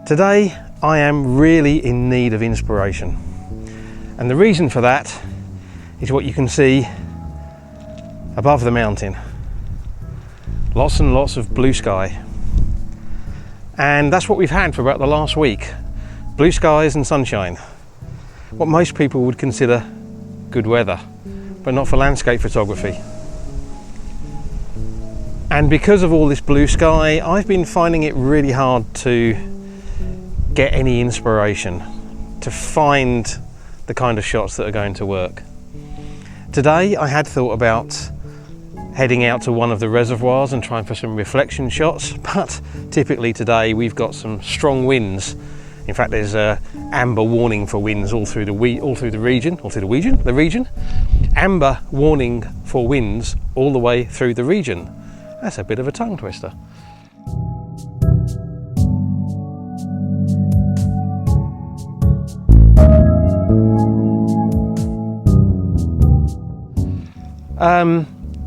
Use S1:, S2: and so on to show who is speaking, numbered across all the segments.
S1: Today I am really in need of inspiration, and the reason for that is what you can see above the mountain. Lots and lots of blue sky, and that's what we've had for about the last week. Blue skies and sunshine, what most people would consider good weather, but not for landscape photography. And because of all this blue sky, I've been finding it really hard to get any inspiration, to find the kind of shots that are going to work. Today I had thought about heading out to one of the reservoirs and trying for some reflection shots, but typically today we've got some strong winds. In fact, there's a amber warning for winds all through the region. Amber warning for winds all the way through the region. That's a bit of a tongue twister.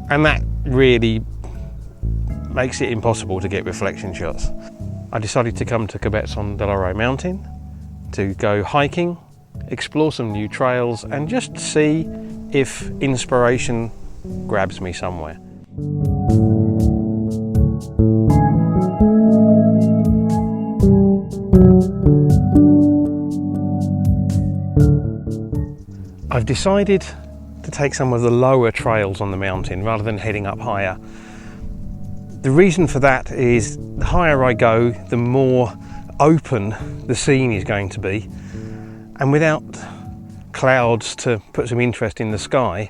S1: And that really makes it impossible to get reflection shots. I decided to come to Cabezon del Oro mountain to go hiking, explore some new trails, and just see if inspiration grabs me somewhere. I've decided to take some of the lower trails on the mountain rather than heading up higher. The reason for that is the higher I go, the more open the scene is going to be, and without clouds to put some interest in the sky,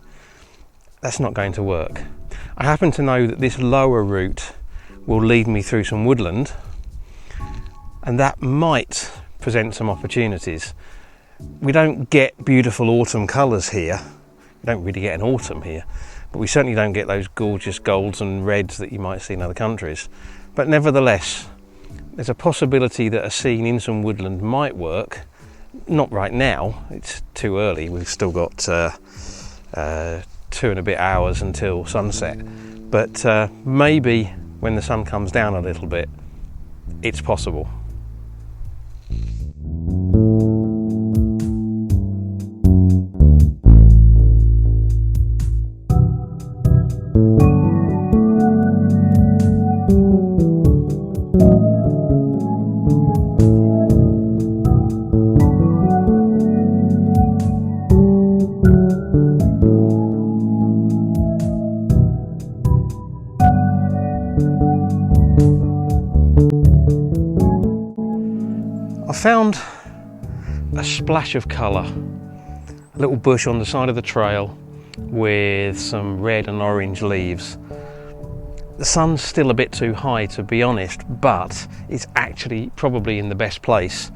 S1: that's not going to work. I happen to know that this lower route will lead me through some woodland, and that might present some opportunities. We don't get beautiful autumn colours here. We don't really get an autumn here, but we certainly don't get those gorgeous golds and reds that you might see in other countries. But nevertheless, there's a possibility that a scene in some woodland might work. Not right now, it's too early. We've still got 2 and a bit hours until sunset. But maybe when the sun comes down a little bit, it's possible. I found a splash of colour, a little bush on the side of the trail with some red and orange leaves. The sun's still a bit too high, to be honest, but it's actually probably in the best place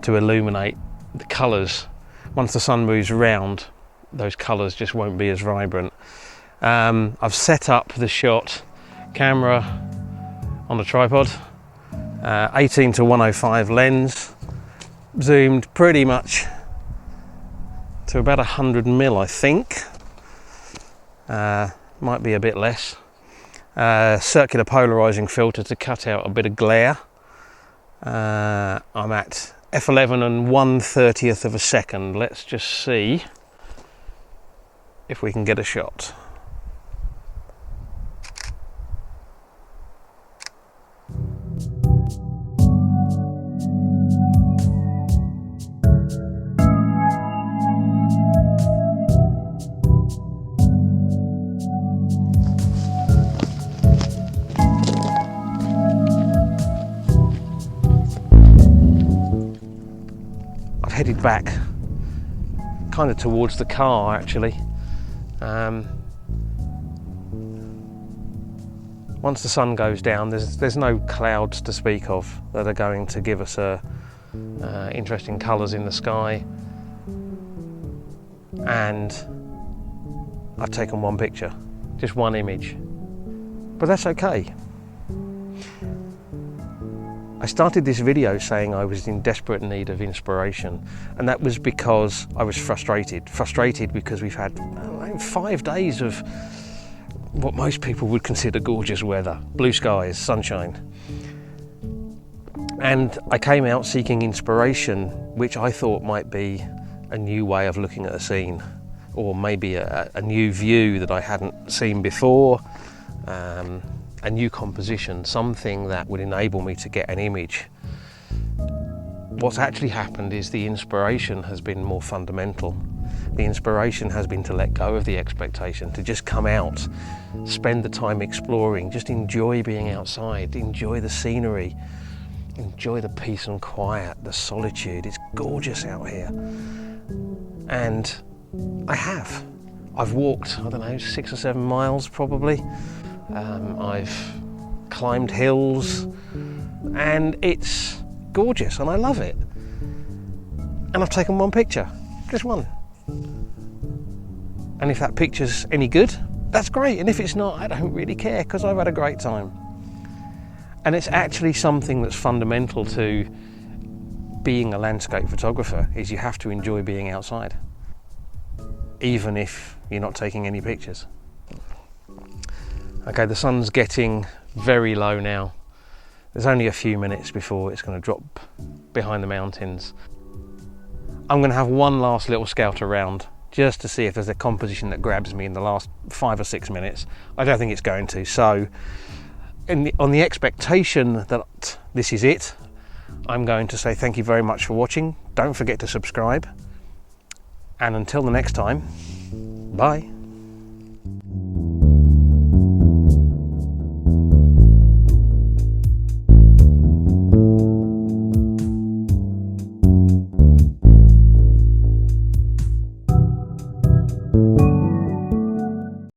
S1: to illuminate the colours. Once the sun moves around, those colours just won't be as vibrant. I've set up the shot camera on the tripod, 18 to 105 lens, zoomed pretty much to about 100mm, I think. Might be a bit less. Circular polarizing filter to cut out a bit of glare. I'm at f11 and 1/30th of a second. Let's just see if we can get a shot. Headed back kind of towards the car actually. Once the sun goes down, there's no clouds to speak of that are going to give us interesting colours in the sky, and I've taken one picture, just one image, but that's okay. I started this video saying I was in desperate need of inspiration, and that was because I was frustrated because we've had 5 days of what most people would consider gorgeous weather, blue skies, sunshine. And I came out seeking inspiration, which I thought might be a new way of looking at a scene, or maybe a new view that I hadn't seen before, a new composition, something that would enable me to get an image. What's actually happened is the inspiration has been more fundamental. The inspiration has been to let go of the expectation, to just come out, spend the time exploring, just enjoy being outside, enjoy the scenery, enjoy the peace and quiet, the solitude. It's gorgeous out here. And I've walked, 6 or 7 miles probably. I've climbed hills, and it's gorgeous and I love it. And I've taken one picture, just one. And if that picture's any good, that's great. And if it's not, I don't really care, because I've had a great time. And it's actually something that's fundamental to being a landscape photographer, is you have to enjoy being outside, even if you're not taking any pictures. Okay, the sun's getting very low now. There's only a few minutes before it's going to drop behind the mountains. I'm going to have one last little scout around just to see if there's a composition that grabs me in the last 5 or 6 minutes. I don't think it's going to. So on the expectation that this is it, I'm going to say thank you very much for watching. Don't forget to subscribe. And until the next time, bye.
S2: Thank you.